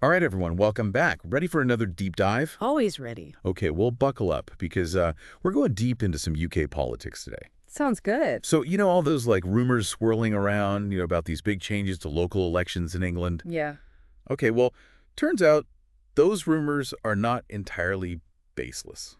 All right, everyone, welcome back. Ready for another deep dive? Always ready. Okay, well, buckle up because we're going deep into some UK politics today. Sounds good. So, all those rumors swirling around, about these big changes to local elections in England. Yeah. Okay, well, turns out those rumors are not entirely baseless.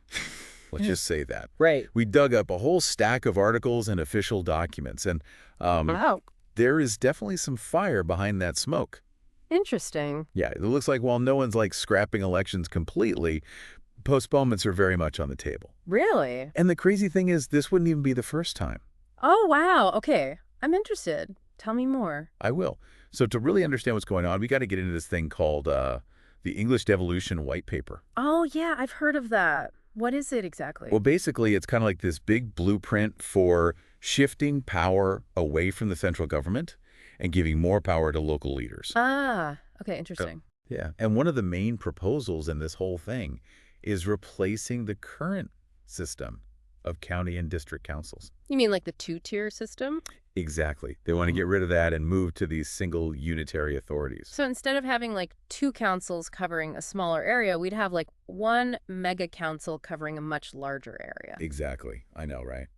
Let's just say that. Right. We dug up a whole stack of articles and official documents, and Wow. there is definitely some fire behind that smoke. Interesting. Yeah, it looks like while no one's scrapping elections completely, postponements are very much on the table. Really? And the crazy thing is, this wouldn't even be the first time. Oh, wow. Okay. I'm interested. Tell me more. I will. So to really understand what's going on, we got to get into this thing called the English Devolution White Paper. Oh, yeah. I've heard of that. What is it exactly? Well, basically, it's kind of like this big blueprint for shifting power away from the central government and giving more power to local leaders. Ah, okay. Interesting. Yeah. And one of the main proposals in this whole thing is replacing the current system of county and district councils. You mean like the two-tier system? Exactly. They want to get rid of that and move to these single unitary authorities. So instead of having like two councils covering a smaller area, we'd have like one mega council covering a much larger area. Exactly. I know, right?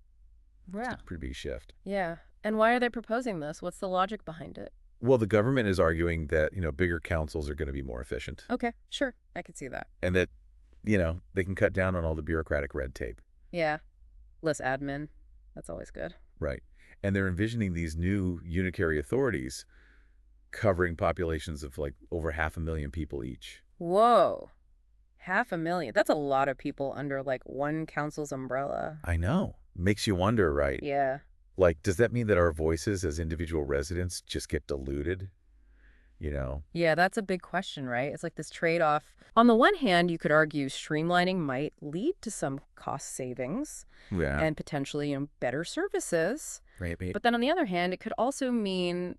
Yeah. It's a pretty big shift. Yeah. And why are they proposing this? What's the logic behind it? Well, the government is arguing that, bigger councils are going to be more efficient Okay, sure. I could see that. and that, they can cut down on all the bureaucratic red tape. Yeah. Less admin. That's always good. Right. And they're envisioning these new unitary authorities covering populations of over 500,000 people each. Whoa. 500,000. That's a lot of people under like one council's umbrella. I know. Makes you wonder, right? Yeah. Does that mean that our voices as individual residents just get diluted? Yeah, that's a big question, right? It's like this trade-off. On the one hand, you could argue streamlining might lead to some cost savings Yeah. and potentially, better services. Right. But then on the other hand, it could also mean,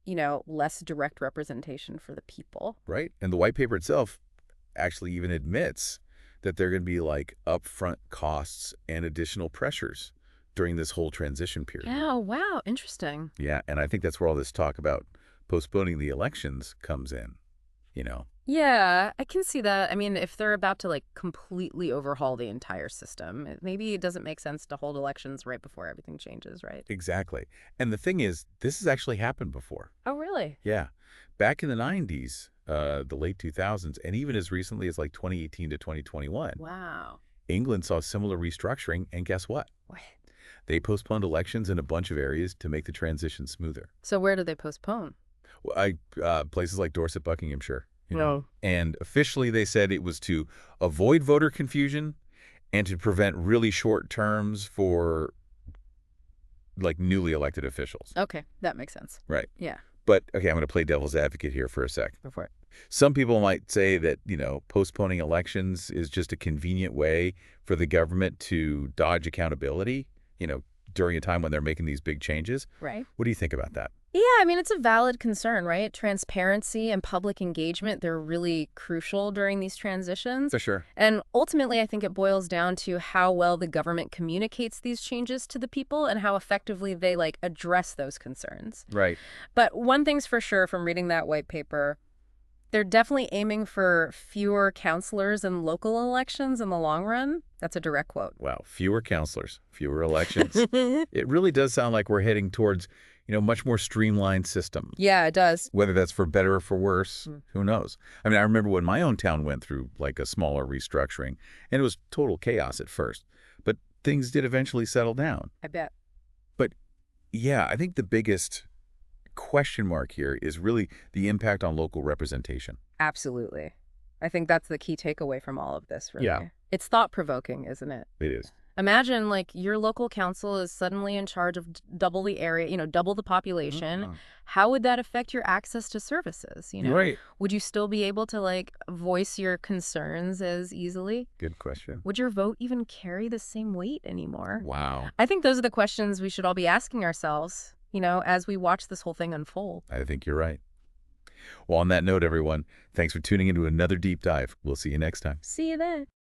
less direct representation for the people. Right. And the white paper itself actually even admits that there are going to be upfront costs and additional pressures during this whole transition period. Yeah, wow, interesting. Yeah, and I think that's where all this talk about postponing the elections comes in. Yeah, I can see that. I mean, if they're about to completely overhaul the entire system, maybe it doesn't make sense to hold elections right before everything changes, right? Exactly. And the thing is, this has actually happened before. Oh, really? Yeah. Back in the 90s, the late 2000s, and even as recently as 2018 to 2021, Wow. England saw similar restructuring, and guess what? What? They postponed elections in a bunch of areas to make the transition smoother. So where do they postpone? Well, places like Dorset, Buckinghamshire. No. And officially they said it was to avoid voter confusion and to prevent really short terms for newly elected officials. Okay, that makes sense. Right. Yeah, But, okay, I'm going to play devil's advocate here for a sec. go for it. Some people might say that, postponing elections is just a convenient way for the government to dodge accountability, during a time when they're making these big changes. Right. What do you think about that? Yeah, I mean, it's a valid concern, right? Transparency and public engagement, they're really crucial during these transitions. For sure. And ultimately, I think it boils down to how well the government communicates these changes to the people and how effectively they address those concerns. Right. But one thing's for sure from reading that white paper, they're definitely aiming for fewer counselors in local elections in the long run. That's a direct quote. Wow. Fewer counselors, fewer elections. It really does sound like we're heading towards, much more streamlined system. Yeah, it does. Whether that's for better or for worse, who knows? I mean, I remember when my own town went through a smaller restructuring, and it was total chaos at first. But things did eventually settle down. I bet. But yeah, I think the biggest question mark here is really the impact on local representation. Absolutely. I think that's the key takeaway from all of this, really. Yeah. It's thought-provoking, isn't it? It is. Imagine, your local council is suddenly in charge of double the area, double the population. How would that affect your access to services, Right. Would you still be able to, voice your concerns as easily? Good question. Would your vote even carry the same weight anymore? Wow. I think those are the questions we should all be asking ourselves, as we watch this whole thing unfold. I think you're right. Well, on that note, everyone, thanks for tuning into another deep dive. We'll see you next time. See you then.